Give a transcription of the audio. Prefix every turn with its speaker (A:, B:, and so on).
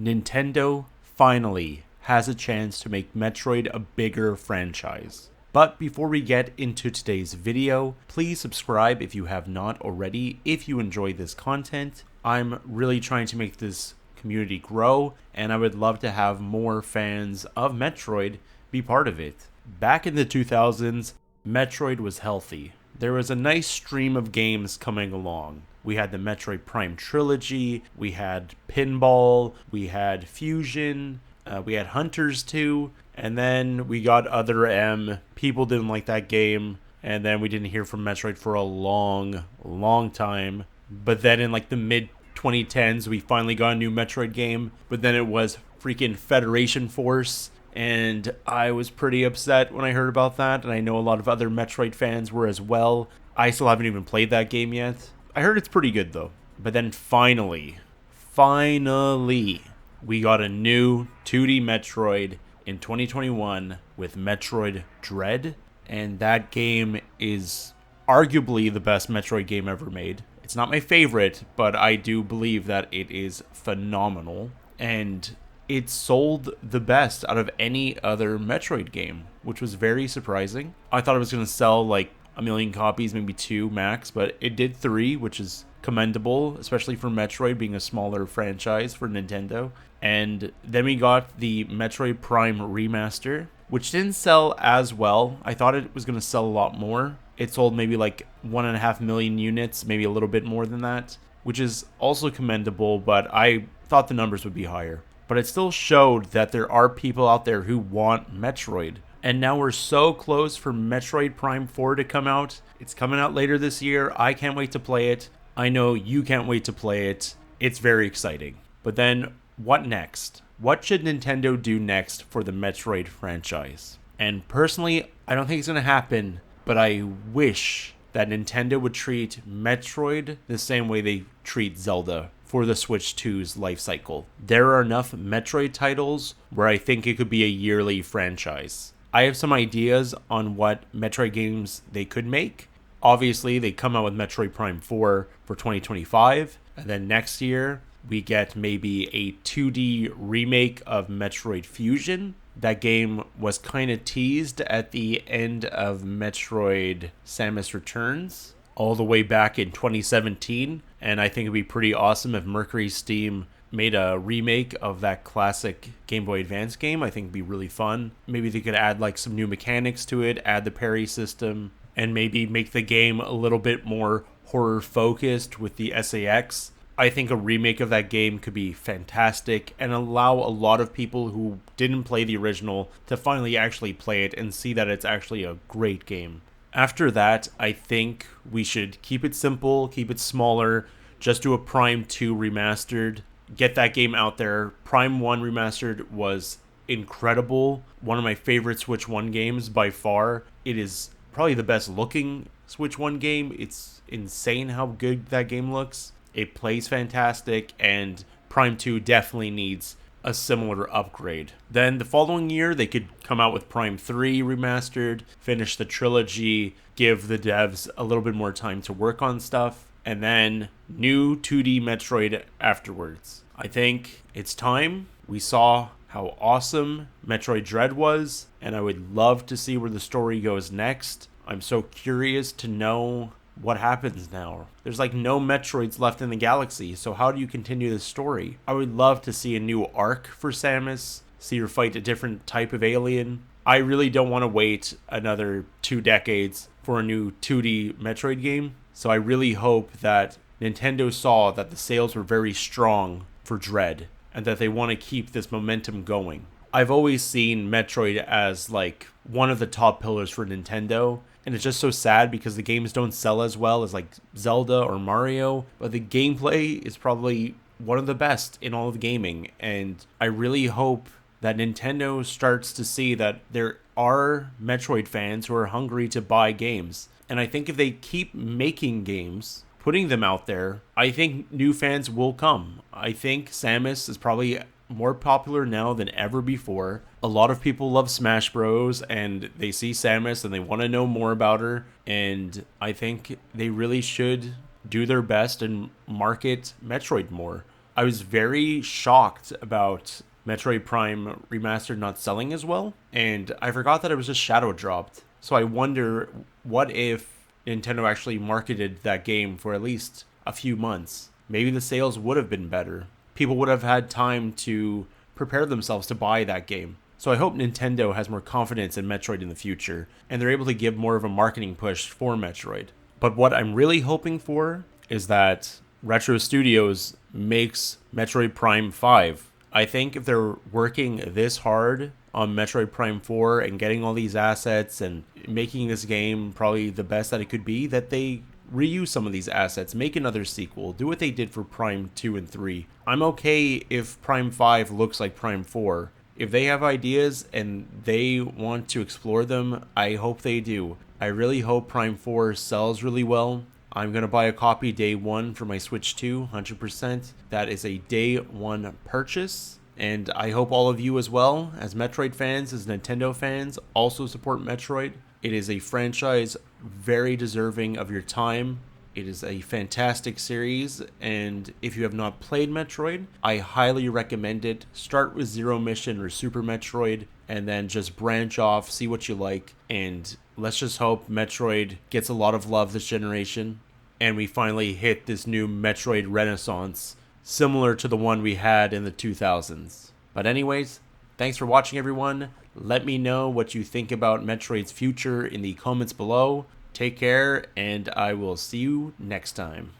A: Nintendo finally has a chance to make Metroid a bigger franchise. But before we get into today's video, please subscribe if you have not already if you enjoy this content. I'm really trying to make this community grow, and I would love to have more fans of Metroid be part of it. Back in the 2000s, Metroid was healthy. There was a nice stream of games coming along. We had the Metroid Prime trilogy, we had Pinball, we had Fusion, we had Hunters 2, and then we got Other M. People didn't like that game, and then we didn't hear from Metroid for a long time. But then in like the mid 2010s, we finally got a new Metroid game, but then it was freaking Federation Force, and I was pretty upset when I heard about that, and I know a lot of other Metroid fans were as well. I still haven't even played that game yet. I heard it's pretty good though. But then finally, we got a new 2D Metroid in 2021 with Metroid Dread, and that game is arguably the best Metroid game ever made. It's not my favorite, but I do believe that it is phenomenal, and it sold the best out of any other Metroid game, which was very surprising. I thought it was going to sell like a million copies, maybe 2 max, but it did 3, which is commendable, especially for Metroid being a smaller franchise for Nintendo. And then we got the Metroid Prime Remaster, which didn't sell as well. I thought it was going to sell a lot more. It sold maybe like 1.5 million units, maybe a little bit more than that, which is also commendable, but I thought the numbers would be higher. But it still showed that there are people out there who want Metroid. And now we're so close for Metroid Prime 4 to come out. It's coming out later this year. I can't wait to play it. I know you can't wait to play it. It's very exciting. But then, what next? What should Nintendo do next for the Metroid franchise? And personally, I don't think it's going to happen, but I wish that Nintendo would treat Metroid the same way they treat Zelda for the Switch 2's life cycle. There are enough Metroid titles where I think it could be a yearly franchise. I have some ideas on what Metroid games they could make. Obviously, they come out with Metroid Prime 4 for 2025, and then next year we get maybe a 2D remake of Metroid Fusion. That game was kind of teased at the end of Metroid Samus Returns, all the way back in 2017, and I think it'd be pretty awesome if Mercury Steam made a remake of that classic Game Boy Advance game. I think it'd be really fun. Maybe they could add like some new mechanics to it, add the parry system, and maybe make the game a little bit more horror focused with the SAX. I think a remake of that game could be fantastic and allow a lot of people who didn't play the original to finally actually play it and see that it's actually a great game. After that, I think we should keep it simple, keep it smaller, just do a Prime 2 remastered, get that game out there. Prime 1 remastered was incredible. One of my favorite Switch 1 games by far. It is probably the best looking Switch 1 game. It's insane how good that game looks. It plays fantastic, and Prime 2 definitely needs a similar upgrade. Then the following year, they could come out with Prime 3 remastered, finish the trilogy, give the devs a little bit more time to work on stuff, and then new 2D Metroid afterwards. I think it's time. We saw how awesome Metroid Dread was, and I would love to see where the story goes next. I'm so curious to know what happens now. There's like no Metroids left in the galaxy, so how do you continue the story? I would love to see a new arc for Samus, see her fight a different type of alien. I really don't want to wait another 2 decades for a new 2D Metroid game, so I really hope that Nintendo saw that the sales were very strong for Dread, and that they want to keep this momentum going. I've always seen Metroid as like one of the top pillars for Nintendo, and it's just so sad because the games don't sell as well as like Zelda or Mario, but the gameplay is probably one of the best in all of gaming, and I really hope that Nintendo starts to see that there are Metroid fans who are hungry to buy games. And I think if they keep making games, putting them out there, I think new fans will come. I think Samus is probably more popular now than ever before. A lot of people love Smash Bros. And they see Samus and they want to know more about her. And I think they really should do their best and market Metroid more. I was very shocked about Metroid Prime Remastered not selling as well, and I forgot that it was just shadow dropped. So I wonder, what if Nintendo actually marketed that game for at least a few months? Maybe the sales would have been better. People would have had time to prepare themselves to buy that game. So I hope Nintendo has more confidence in Metroid in the future, and they're able to give more of a marketing push for Metroid. But what I'm really hoping for is that Retro Studios makes Metroid Prime 5. I think if they're working this hard on Metroid Prime 4 and getting all these assets and making this game probably the best that it could be, that they reuse some of these assets, make another sequel, do what they did for Prime 2 and 3. I'm okay if Prime 5 looks like Prime 4. If they have ideas and they want to explore them, I hope they do. I really hope Prime 4 sells really well. I'm going to buy a copy day one for my Switch 2, 100%. That is a day one purchase. And I hope all of you as well, as Metroid fans, as Nintendo fans, also support Metroid. It is a franchise very deserving of your time. It is a fantastic series, and if you have not played Metroid, I highly recommend it. Start with Zero Mission or Super Metroid, and then just branch off, see what you like, and let's just hope Metroid gets a lot of love this generation, and we finally hit this new Metroid renaissance, similar to the one we had in the 2000s. But anyways, thanks for watching, everyone. Let me know what you think about Metroid's future in the comments below. Take care, and I will see you next time.